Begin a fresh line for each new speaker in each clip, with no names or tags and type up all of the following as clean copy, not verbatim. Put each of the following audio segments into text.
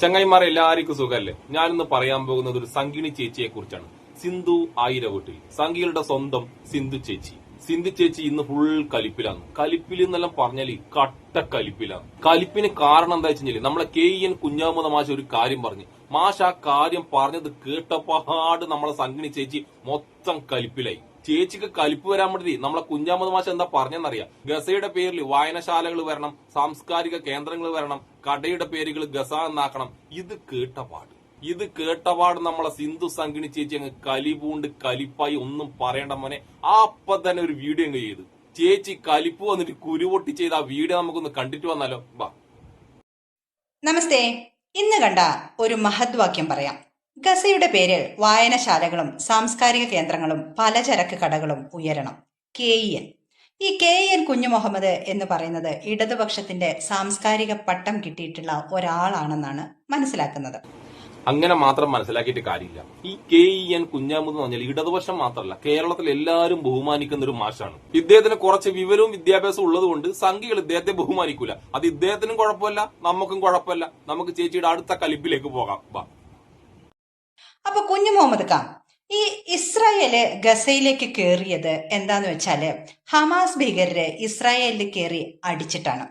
ചങ്ങായിമാരെ എല്ലാവർക്കും സുഖല്ലേ? ഞാനിന്ന് പറയാൻ പോകുന്നത് ഒരു സംഗീണി ചേച്ചിയെ കുറിച്ചാണ്. സിന്ധു ആയിരവീട്ടിൽ സംഗീകളുടെ സ്വന്തം സിന്ധു ചേച്ചി. സിന്ധു ചേച്ചി ഇന്ന് ഫുൾ കലിപ്പിലാണ്. കലിപ്പിൽ എന്നെല്ലാം പറഞ്ഞാല് കട്ട കലിപ്പിലാണ്. കലിപ്പിന് കാരണം എന്താ വെച്ചാൽ നമ്മളെ KEN കുഞ്ഞാമൂന്ന മാഷ് ഒരു കാര്യം പറഞ്ഞു. മാഷ് ആ കാര്യം പറഞ്ഞത് കേട്ടപ്പാട് നമ്മളെ സംഗീണി ചേച്ചി മൊത്തം കലിപ്പിലായി. ചേച്ചിക്ക് കലിപ്പ് വരാൻ വേണ്ടി നമ്മളെ കുഞ്ഞാമത് മാഷ് എന്താ പറഞ്ഞെന്നറിയാം. ഗസയുടെ പേരിൽ വായനശാലകൾ വരണം, സാംസ്കാരിക കേന്ദ്രങ്ങൾ വരണം, കടയുടെ പേരുകൾ ഗസ എന്നാക്കണം. ഇത് കേട്ടപാട് നമ്മളെ സിന്ധു സംഗിണി ചേച്ചി അങ്ങ് കലിപൂണ്ട് കലിപ്പായി ഒന്നും പറയേണ്ട മോനെ. അപ്പൊ തന്നെ ഒരു വീഡിയോ അങ്ങ് ചെയ്ത് ചേച്ചി കലിപ്പ് വന്നിട്ട് കുരുപൊട്ടി ചെയ്ത് ആ വീഡിയോ നമുക്കൊന്ന് കണ്ടിട്ട് വന്നാലോ? വാ.
നമസ്തേ. ഇന്ന് കണ്ട ഒരു മഹദ്വാക്യം പറയാം. ഗസയുടെ പേരിൽ വായനശാലകളും സാംസ്കാരിക കേന്ദ്രങ്ങളും പലചരക്ക് കടകളും ഉയരണം. KEN. ഈ KEN കുഞ്ഞുമുഹമ്മദ് എന്ന് പറയുന്നത് ഇടതുപക്ഷത്തിന്റെ സാംസ്കാരിക പട്ടം കിട്ടിയിട്ടുള്ള ഒരാളാണെന്നാണ് മനസ്സിലാക്കുന്നത്.
അങ്ങനെ മാത്രം മനസ്സിലാക്കിയിട്ട് കാര്യമില്ല. ഈ KEN കുഞ്ഞാമൂന്ന് പറഞ്ഞാൽ ഇടതുപക്ഷം മാത്രമല്ല, കേരളത്തിൽ എല്ലാവരും ബഹുമാനിക്കുന്ന ഒരു മാഷാണ്. ഇദ്ദേഹത്തിന് കുറച്ച് വിവരവും വിദ്യാഭ്യാസവും ഉള്ളതുകൊണ്ട് സംഘികൾ ഇദ്ദേഹത്തെ ബഹുമാനിക്കൂല. അത് ഇദ്ദേഹത്തിനും കുഴപ്പമില്ല, നമുക്കും കുഴപ്പമില്ല. നമുക്ക് ചേച്ചിയുടെ അടുത്ത കലിപ്പിലേക്ക് പോകാം. വാ.
അപ്പൊ കുഞ്ഞു മുഹമ്മദ് ഖാൻ, ഈ ഇസ്രായേല് ഗസയിലേക്ക് കയറിയത് എന്താന്ന് വെച്ചാല് ഹമാസ് ഭീകരര് ഇസ്രായേലിൽ കയറി അടിച്ചിട്ടാണ്.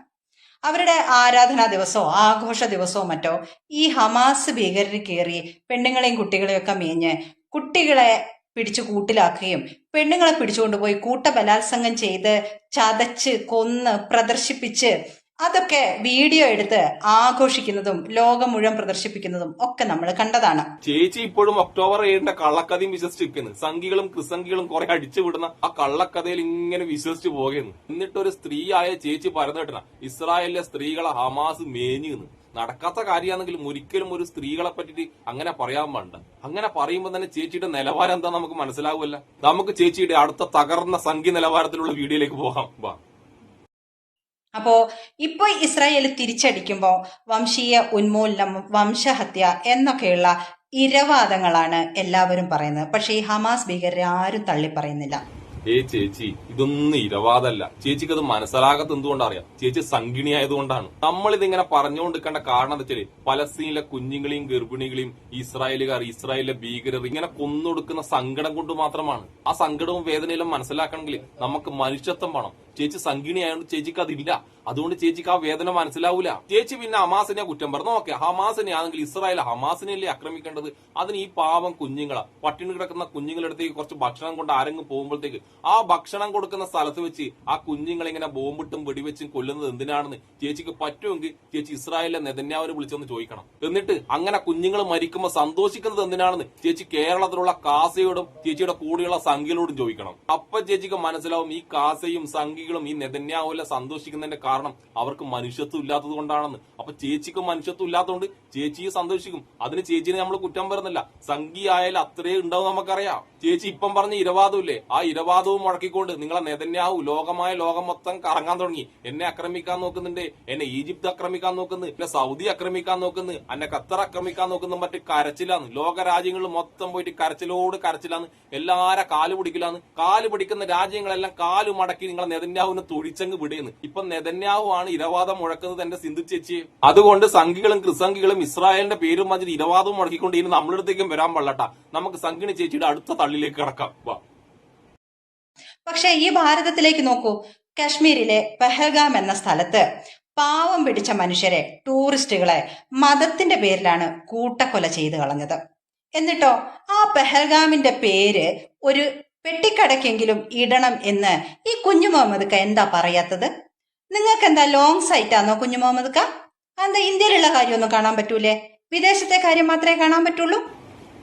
അവരുടെ ആരാധനാ ദിവസമോ ആഘോഷ ദിവസമോ മറ്റോ ഈ ഹമാസ് ഭീകരർ കയറി പെണ്ണുങ്ങളെയും കുട്ടികളെയും ഒക്കെ മേഞ്ഞ് കുട്ടികളെ പിടിച്ചു കൂട്ടിലാക്കുകയും പെണ്ണുങ്ങളെ പിടിച്ചുകൊണ്ടുപോയി കൂട്ടബലാത്സംഗം ചെയ്ത് ചതച്ച് കൊന്ന് പ്രദർശിപ്പിച്ച് അതൊക്കെ വീഡിയോ എടുത്ത് ആഘോഷിക്കുന്നതും ലോകം മുഴുവൻ പ്രദർശിപ്പിക്കുന്നതും ഒക്കെ നമ്മൾ കണ്ടതാണ്.
ചേച്ചി ഇപ്പോഴും ഒക്ടോബർ 7 കള്ളക്കഥയും വിശ്വസിച്ചിരിക്കുന്നു. സംഘികളും ക്രിസംഘികളും കുറെ അടിച്ചു വിടുന്ന ആ കള്ളക്കഥയിൽ ഇങ്ങനെ വിശ്വസിച്ചു പോകുന്നു. എന്നിട്ടൊരു സ്ത്രീയായ ചേച്ചി പറഞ്ഞു കേട്ടന ഇസ്രായേലിലെ സ്ത്രീകളെ ഹമാസ് മേഞ്ഞു. നടക്കാത്ത കാര്യമാണെങ്കിലും ഒരിക്കലും ഒരു സ്ത്രീകളെ പറ്റിട്ട് അങ്ങനെ പറയാൻ പാടില്ല. അങ്ങനെ പറയുമ്പോൾ തന്നെ ചേച്ചിയുടെ നിലവാരം എന്താ നമുക്ക് മനസ്സിലാവുമല്ല. നമുക്ക് ചേച്ചിയുടെ അടുത്ത തകർന്ന സംഘി നിലവാരത്തിലുള്ള വീഡിയോയിലേക്ക് പോകാം. വാ.
അപ്പോ ഇപ്പൊ ഇസ്രായേൽ തിരിച്ചടിക്കുമ്പോ വംശീയ ഉന്മൂലനം, വംശഹത്യ എന്നൊക്കെയുള്ള ഇരവാദങ്ങളാണ് എല്ലാവരും പറയുന്നത്. പക്ഷെ ഈ ഹമാസ് ഭീകരരെ ആരും തള്ളി പറയുന്നില്ല.
ചേച്ചി ഇതൊന്നും ഇരവാദല്ല. ചേച്ചിക്ക് അത് മനസ്സിലാകാത്ത എന്തുകൊണ്ടറിയാം? ചേച്ചി സംഗിണി ആയതുകൊണ്ടാണ്. നമ്മളിതിങ്ങനെ പറഞ്ഞുകൊണ്ടിരിക്കേണ്ട കാരണം എന്താ വെച്ചാല് പലസ്തീനിലെ കുഞ്ഞുങ്ങളെയും ഗർഭിണികളെയും ഇസ്രായേലിലെ ഭീകരർ ഇങ്ങനെ കൊന്നൊടുക്കുന്ന സങ്കടം കൊണ്ട് മാത്രമാണ്. ആ സങ്കടവും വേദനയിലും മനസ്സിലാക്കണമെങ്കിൽ നമുക്ക് മനുഷ്യത്വം വേണം. ചേച്ചി സംഗിണി ആയതുകൊണ്ട് ചേച്ചിക്ക് അതില്ല. അതുകൊണ്ട് ചേച്ചിക്ക് ആ വേദന മനസ്സിലാവൂല. ചേച്ചി പിന്നെ ഹമാസിനെ കുറ്റം പറഞ്ഞു. ഓക്കെ, ഹമാസിനെ ആണെങ്കിൽ ഇസ്രായേൽ ഹമാസിനെയല്ലേ ആക്രമിക്കേണ്ടത്? അതിന് ഈ പാവം കുഞ്ഞുങ്ങളെ പട്ടിണി കിടക്കുന്ന കുഞ്ഞുങ്ങളുടെ അടുത്തേക്ക് കുറച്ച് ഭക്ഷണം കൊണ്ട് ആരെങ്കിലും പോകുമ്പോഴത്തേക്ക് ആ ഭക്ഷണം കൊടുക്കുന്ന സ്ഥലത്ത് വെച്ച് ആ കുഞ്ഞുങ്ങളെ ഇങ്ങനെ ബോംബിട്ടും വെടിവെച്ചും കൊല്ലുന്നത് എന്തിനാണെന്ന് ചേച്ചിക്ക് പറ്റുമെങ്കിൽ ചേച്ചി ഇസ്രായേലിലെ നെതന്യാവിനെ വിളിച്ചൊന്ന് ചോദിക്കണം. എന്നിട്ട് അങ്ങനെ കുഞ്ഞുങ്ങൾ മരിക്കുമ്പോൾ സന്തോഷിക്കുന്നത് എന്തിനാണെന്ന് ചേച്ചി കേരളത്തിലുള്ള കാസയോടും ചേച്ചിയുടെ കൂടെയുള്ള സംഘികളോടും ചോദിക്കണം. അപ്പൊ ചേച്ചിക്ക് മനസ്സിലാവും ഈ കാസയും സംഘികളും ഈ നെതന്യാവിലെ സന്തോഷിക്കുന്നതിന്റെ കാരണം അവർക്ക് മനുഷ്യത്വം ഇല്ലാത്തത് കൊണ്ടാണെന്ന്. അപ്പൊ ചേച്ചിക്ക് മനുഷ്യത്വം ഇല്ലാത്തതുകൊണ്ട് ചേച്ചിയെ സന്തോഷിക്കും. അതിന് ചേച്ചിനെ നമ്മൾ കുറ്റം പറയുന്നില്ല. സംഘി ആയാലും അത്രേ ഉണ്ടാവും നമുക്കറിയാം. ചേച്ചി ഇപ്പം പറഞ്ഞ ഇരവാദമില്ലേ, ആ ഇരവാദവും മുഴക്കിക്കൊണ്ട് നിങ്ങളെ നെതന്യാഹു ലോകം മൊത്തം കറങ്ങാൻ തുടങ്ങി. എന്നെ ആക്രമിക്കാൻ നോക്കുന്നുണ്ട്, എന്നെ ഈജിപ്ത് ആക്രമിക്കാൻ നോക്കുന്നു, എന്നെ സൗദി ആക്രമിക്കാൻ നോക്കുന്നു, എന്നെ ഖത്തർ ആക്രമിക്കാൻ നോക്കുന്നു. മറ്റു കരച്ചിലാന്ന്. ലോക രാജ്യങ്ങളിൽ മൊത്തം പോയിട്ട് കരച്ചിലാന്ന്. എല്ലാരെ കാല് പിടിക്കുന്ന രാജ്യങ്ങളെല്ലാം കാല് മടക്കി നിങ്ങളെ നെതന്യാഹുവിനെ തൊഴിച്ചങ്ങ് വിടുന്നു. ഇപ്പൊ നെതന്യാഹു ആണ് ഇരവാദം മുഴക്കുന്നത് എന്റെ സിന്ധു ചേച്ചിയെ. അതുകൊണ്ട് സംഘികളും ക്രിസംഘികളും ഇസ്രായേലിന്റെ പേരും മാറ്റി ഇരവാദവും മുടക്കിക്കൊണ്ട് ഇനി നമ്മളിടത്തേക്കും വരാൻ പാടില്ലട്ടാ. നമുക്ക് സംഘിണി ചേച്ചിയുടെ അടുത്ത തള്ളിലേക്ക് കിടക്കാം. വാ.
പക്ഷെ ഈ ഭാരതത്തിലേക്ക് നോക്കൂ. കാശ്മീരിലെ പെഹൽഗാം എന്ന സ്ഥലത്ത് പാവം പിടിച്ച മനുഷ്യരെ, ടൂറിസ്റ്റുകളെ മതത്തിന്റെ പേരിലാണ് കൂട്ടക്കൊല ചെയ്തു കളഞ്ഞത്. എന്നിട്ടോ ആ പെഹൽഗാമിന്റെ പേര് ഒരു പെട്ടിക്കടക്കെങ്കിലും ഇടണം എന്ന് ഈ കുഞ്ഞു മുഹമ്മദ് ക എന്താ പറയാത്തത്? നിങ്ങൾക്ക് എന്താ ലോങ് സൈറ്റാണോ കുഞ്ഞു മുഹമ്മദ് ക? എന്താ ഇന്ത്യയിലുള്ള കാര്യമൊന്നും കാണാൻ പറ്റൂലേ? വിദേശത്തെ കാര്യം മാത്രമേ കാണാൻ പറ്റുള്ളൂ?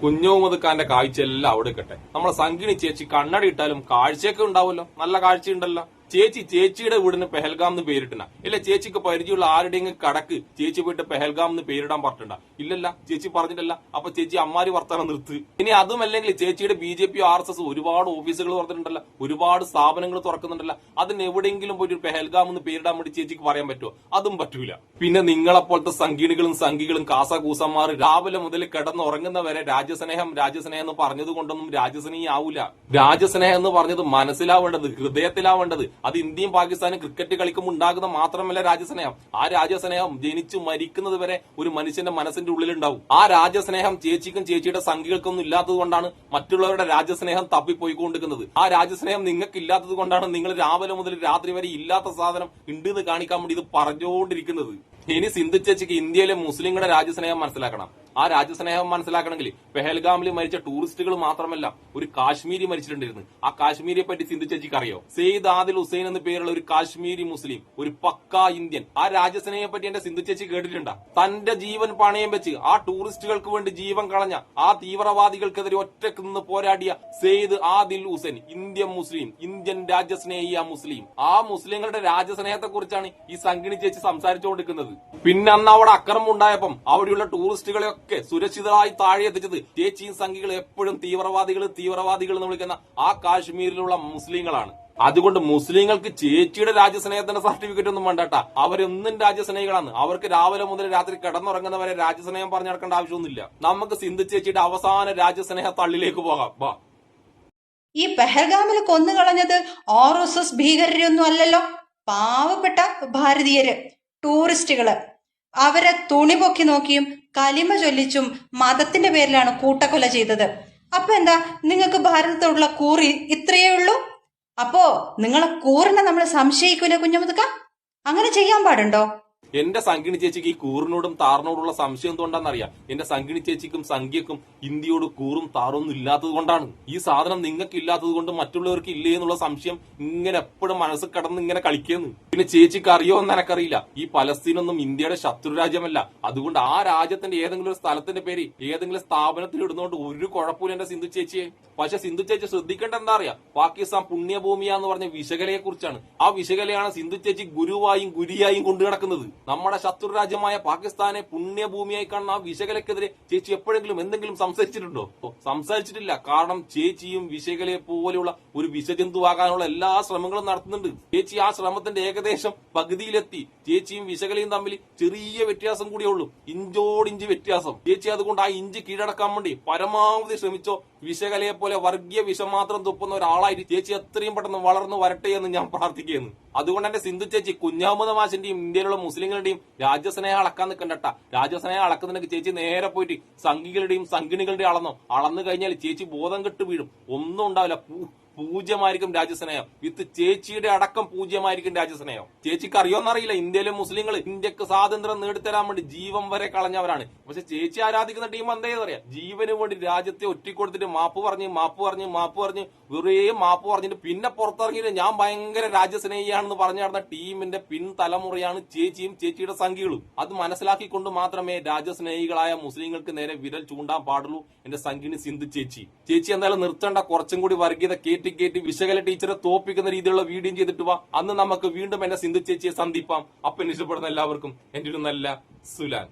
കുഞ്ഞുമുഹമ്മദ് ഖാന്റെ കാഴ്ചയെല്ലാം അവിടെ കട്ടെ. നമ്മളെ സംഗിണി ചേച്ചി കണ്ണട ഇട്ടാലും കാഴ്ചയൊക്കെ ഉണ്ടാവുമല്ലോ, നല്ല കാഴ്ചയുണ്ടല്ലോ. ചേച്ചിയുടെ വീടിന് പെഹൽഗാം എന്ന് പേരിട്ടന ഇല്ല? ചേച്ചിക്ക് പരിചയമുള്ള ആരുടെയെങ്കിലും കടക്ക് ചേച്ചി പോയിട്ട് പെഹൽഗാം എന്ന് പേരിടാൻ പറഞ്ഞിട്ടുണ്ട? ഇല്ലല്ല, ചേച്ചി പറഞ്ഞിട്ടല്ല. അപ്പൊ ചേച്ചി അമ്മാരി വർത്തമാനം നിർത്ത്. ഇനി അതുമല്ലെങ്കിൽ ചേച്ചിയുടെ BJP RSS ഒരുപാട് ഓഫീസുകൾ തുറന്നിട്ടുണ്ടല്ലോ, ഒരുപാട് സ്ഥാപനങ്ങൾ തുറക്കുന്നുണ്ടല്ലോ. അതിന് എവിടെയെങ്കിലും പോയിട്ട് പെഹൽഗാം എന്ന് പേരിടാൻ വേണ്ടി ചേച്ചിക്ക് പറയാൻ പറ്റുമോ? അതും പറ്റൂല. പിന്നെ നിങ്ങളെപ്പോലത്തെ സംഘികളും കാസകൂസന്മാർ രാവിലെ മുതൽ കിടന്നുറങ്ങുന്നവരെ രാജ്യസ്നേഹം എന്ന് പറഞ്ഞത് കൊണ്ടൊന്നും രാജ്യസ്നേഹി ആവൂല. രാജ്യസ്നേഹം എന്ന് പറഞ്ഞത് മനസ്സിലാവേണ്ടത്, ഹൃദയത്തിലാവേണ്ടത്. അത് ഇന്ത്യയും പാകിസ്ഥാനും ക്രിക്കറ്റ് കളിക്കുമ്പോൾ ഉണ്ടാകുന്ന മാത്രമല്ല രാജ്യസ്നേഹം. ആ രാജ്യസ്നേഹം ജനിച്ചു മരിക്കുന്നത് വരെ ഒരു മനുഷ്യന്റെ മനസ്സിന്റെ ഉള്ളിലുണ്ടാവും. ആ രാജ്യസ്നേഹം ചേച്ചിക്കും ചേച്ചിയുടെ സംഘികൾക്കൊന്നും ഇല്ലാത്തത് കൊണ്ടാണ് മറ്റുള്ളവരുടെ രാജ്യസ്നേഹം തപ്പിപ്പോയിക്കൊണ്ടിരിക്കുന്നത്. ആ രാജ്യസ്നേഹം നിങ്ങൾക്ക് ഇല്ലാത്തത് കൊണ്ടാണ് നിങ്ങൾ രാവിലെ മുതൽ രാത്രി വരെ ഇല്ലാത്ത സാധനം ഉണ്ട് എന്ന് കാണിക്കാൻ വേണ്ടി ഇത് പറഞ്ഞുകൊണ്ടിരിക്കുന്നത്. ഇനി സിന്ധു ചേച്ചിക്ക് ഇന്ത്യയിലെ മുസ്ലിങ്ങളുടെ രാജ്യസ്നേഹം മനസ്സിലാക്കണം. ആ രാജ്യസ്നേഹം മനസ്സിലാക്കണമെങ്കിൽ പെഹൽഗാമിൽ മരിച്ച ടൂറിസ്റ്റുകൾ മാത്രമല്ല, ഒരു കാശ്മീരി മരിച്ചിട്ടുണ്ടായിരുന്നു. ആ കാശ്മീരിയെ പറ്റി സിന്ധു ചേച്ചിക്ക് അറിയോ? സെയ്ദ് ആദിൽ ഹുസൈൻ എന്ന പേരുള്ള ഒരു കാശ്മീരി മുസ്ലിം, ഒരു പക്കാ ഇന്ത്യൻ. ആ രാജ്യസ്നേഹത്തെ പറ്റി എന്റെ സിന്ധു ചേച്ചി കേട്ടിട്ടുണ്ടാ? തന്റെ ജീവൻ പണയം വെച്ച് ആ ടൂറിസ്റ്റുകൾക്ക് വേണ്ടി ജീവൻ കളഞ്ഞ ആ തീവ്രവാദികൾക്കെതിരെ ഒറ്റക്ക് നിന്ന് പോരാടിയ സെയ്ദ് ആദിൽ ഹുസൈൻ, ഇന്ത്യൻ മുസ്ലിം, ഇന്ത്യൻ രാജ്യസ്നേഹി ആ മുസ്ലിം. ആ മുസ്ലിങ്ങളുടെ രാജ്യസ്നേഹത്തെ കുറിച്ചാണ് ഈ സംഗിണി ചേച്ചി സംസാരിച്ചുകൊണ്ടിരിക്കുന്നത്. പിന്നെ അന്ന് അവിടെ അക്രമം ഉണ്ടായപ്പം അവിടെയുള്ള ടൂറിസ്റ്റുകളെ ഒക്കെ സുരക്ഷിതരായി താഴെ എത്തിച്ചത് ചേച്ചിയും സംഘികൾ എപ്പോഴും തീവ്രവാദികൾ എന്ന് വിളിക്കുന്ന ആ കാശ്മീരിലുള്ള മുസ്ലിങ്ങളാണ്. അതുകൊണ്ട് മുസ്ലിങ്ങൾക്ക് ചേച്ചിയുടെ രാജ്യസ്നേഹത്തിന്റെ സർട്ടിഫിക്കറ്റ് ഒന്നും വേണ്ടട്ടാ. അവരെന്നും രാജ്യസ്നേഹികളാണ്. അവർക്ക് രാവിലെ മുതൽ രാത്രി കിടന്നുറങ്ങുന്നവരെ രാജ്യസ്നേഹം പറഞ്ഞു നടക്കേണ്ട ആവശ്യമൊന്നുമില്ല. നമുക്ക് സിന്ധു ചേച്ചിയുടെ അവസാന രാജ്യസ്നേഹ തള്ളിലേക്ക് പോകാം. വാ.
ഈ പെഹൽഗാമിൽ കൊന്നുകളഞ്ഞത് RSS ഭീകരരൊന്നും അല്ലല്ലോ, പാവപ്പെട്ട ഭാരതീയര്, ടൂറിസ്റ്റുകള്. അവരെ തുണി പൊക്കി നോക്കിയും കലിമ ചൊല്ലിച്ചും മതത്തിന്റെ പേരിലാണ് കൂട്ടക്കൊല ചെയ്തത്. അപ്പൊ എന്താ നിങ്ങൾക്ക് ഭാരതത്തോടുള്ള കൂറി ഇത്രയേ ഉള്ളൂ? അപ്പോ നിങ്ങളെ കൂറിനെ നമ്മൾ സംശയിക്കൂല കുഞ്ഞുമുതുക്ക? അങ്ങനെ ചെയ്യാൻ പാടുണ്ടോ?
എന്റെ സംഗിണി ചേച്ചിക്ക് ഈ കൂറിനോടും താറിനോടുള്ള സംശയം എന്തുകൊണ്ടാണെന്നറിയാം? എന്റെ സംഗിണി ചേച്ചിക്കും സംഖ്യക്കും ഇന്ത്യയോട് കൂറും താറൊന്നും ഇല്ലാത്തത് കൊണ്ടാണ്. ഈ സാധനം നിങ്ങൾക്ക് ഇല്ലാത്തത് കൊണ്ട് മറ്റുള്ളവർക്ക് ഇല്ലേ എന്നുള്ള സംശയം ഇങ്ങനെ എപ്പോഴും മനസ്സിൽ കടന്ന് ഇങ്ങനെ കളിക്കുന്നു. പിന്നെ ചേച്ചിക്ക് അറിയോ എന്ന് എനക്കറിയില്ല, ഈ പലസ്തീനൊന്നും ഇന്ത്യയുടെ ശത്രു രാജ്യമല്ല. അതുകൊണ്ട് ആ രാജ്യത്തിന്റെ ഏതെങ്കിലും ഒരു സ്ഥലത്തിന്റെ പേര് ഏതെങ്കിലും സ്ഥാപനത്തിൽ ഇടുന്നതുകൊണ്ട് ഒരു കുഴപ്പമില്ല എന്റെ സിന്ധു ചേച്ചിയെ. പക്ഷെ സിന്ധു ചേച്ചി ശ്രദ്ധിക്കേണ്ട എന്താ അറിയാം? പാകിസ്ഥാൻ പുണ്യഭൂമിയാന്ന് പറഞ്ഞ വിശകലയെ കുറിച്ചാണ്. ആ വിശകലയാണ് സിന്ധു ചേച്ചി ഗുരുവായും ഗുരിയായും കൊണ്ടു നടക്കുന്നത്. നമ്മുടെ ശത്രു രാജ്യമായ പാകിസ്ഥാനെ പുണ്യഭൂമിയായി കാണുന്ന ആ വിശകലക്കെതിരെ ചേച്ചി എപ്പോഴെങ്കിലും എന്തെങ്കിലും സംസാരിച്ചിട്ടുണ്ടോ? സംസാരിച്ചിട്ടില്ല. കാരണം ചേച്ചിയും വിശകലയെ പോലെയുള്ള ഒരു വിഷജന്തുവാകാനുള്ള എല്ലാ ശ്രമങ്ങളും നടത്തുന്നുണ്ട്. ചേച്ചി ആ ശ്രമത്തിന്റെ ഏകദേശം പകുതിയിലെത്തി. ചേച്ചിയും വിശകലയും തമ്മിൽ ചെറിയ വ്യത്യാസം കൂടിയേ ഉള്ളൂ, ഇഞ്ചോടിഞ്ച് വ്യത്യാസം. ചേച്ചി അതുകൊണ്ട് ആ ഇഞ്ച് കീഴടക്കാൻ വേണ്ടി പരമാവധി ശ്രമിച്ചോ. വിശകലയെ പോലെ വർഗീയ വിഷം മാത്രം തുപ്പുന്ന ഒരാളായിട്ട് ചേച്ചി എത്രയും പെട്ടെന്ന് വളർന്നു വരട്ടെ എന്ന് ഞാൻ പ്രാർത്ഥിക്കുന്നു. അതുകൊണ്ട് എന്റെ സിന്ധു ചേച്ചി കുഞ്ഞാമുദ മാഷിന്റെയും ഇന്ത്യയിലുള്ള മുസ്ലിങ്ങളുടെയും രാജ്യസ്നേഹം അളക്കാൻ നിൽക്കണ്ടട്ട. രാജ്യസ്നേഹം അളക്കുന്നതിനൊക്കെ ചേച്ചി നേരെ പോയിട്ട് സംഘികളുടെയും സംഘിണികളുടെയും അളന്നു കഴിഞ്ഞാൽ ചേച്ചി ബോധം കെട്ട് വീഴും. ഒന്നും ഉണ്ടാവില്ല. പൂജ്യമായിരിക്കും രാജ്യസ്നേഹം. വിത്ത് ചേച്ചിയുടെ അടക്കം പൂജ്യമായിരിക്കും രാജ്യസ്നേഹം. ചേച്ചിക്ക് അറിയോന്നറിയില്ല, ഇന്ത്യയിലെ മുസ്ലിങ്ങൾ ഇന്ത്യക്ക് സ്വാതന്ത്ര്യം നേടിത്തരാൻ വേണ്ടി ജീവൻ വരെ കളഞ്ഞവരാണ്. പക്ഷെ ചേച്ചി ആരാധിക്കുന്ന ടീം എന്താ അറിയാം? ജീവന് വേണ്ടി രാജ്യത്തെ ഒറ്റിക്കൊടുത്തിട്ട് മാപ്പ് പറഞ്ഞ് വെറുതെ മാപ്പ് പറഞ്ഞിട്ട് പിന്നെ പുറത്തിറങ്ങിയിട്ട് ഞാൻ ഭയങ്കര രാജ്യസ്നേഹിയാണെന്ന് പറഞ്ഞു നടന്ന ടീമിന്റെ പിൻതലമുറയാണ് ചേച്ചിയും ചേച്ചിയുടെ സംഘികളും. അത് മനസ്സിലാക്കിക്കൊണ്ട് മാത്രമേ രാജ്യസ്നേഹികളായ മുസ്ലിങ്ങൾക്ക് നേരെ വിരൽ ചൂണ്ടാൻ പാടുള്ളൂ എന്റെ സംഘിണി സിന്ധു ചേച്ചി. ചേച്ചി എന്തായാലും നിർത്തേണ്ട, കുറച്ചും കൂടി വർഗീയത കേട്ടി വിശകല ടീച്ചറെ തോപ്പിക്കുന്ന രീതിയിലുള്ള വീഡിയോ ചെയ്തിട്ട് വാ. അന്ന് നമുക്ക് വീണ്ടും എന്നെ സിന്ധു ചേച്ചിയെ സന്ധിപ്പാം. അപ്പൊ എന്നെ ഇഷ്ടപ്പെടുന്ന എല്ലാവർക്കും എന്റെ ഒരു നല്ല സുലാൻ.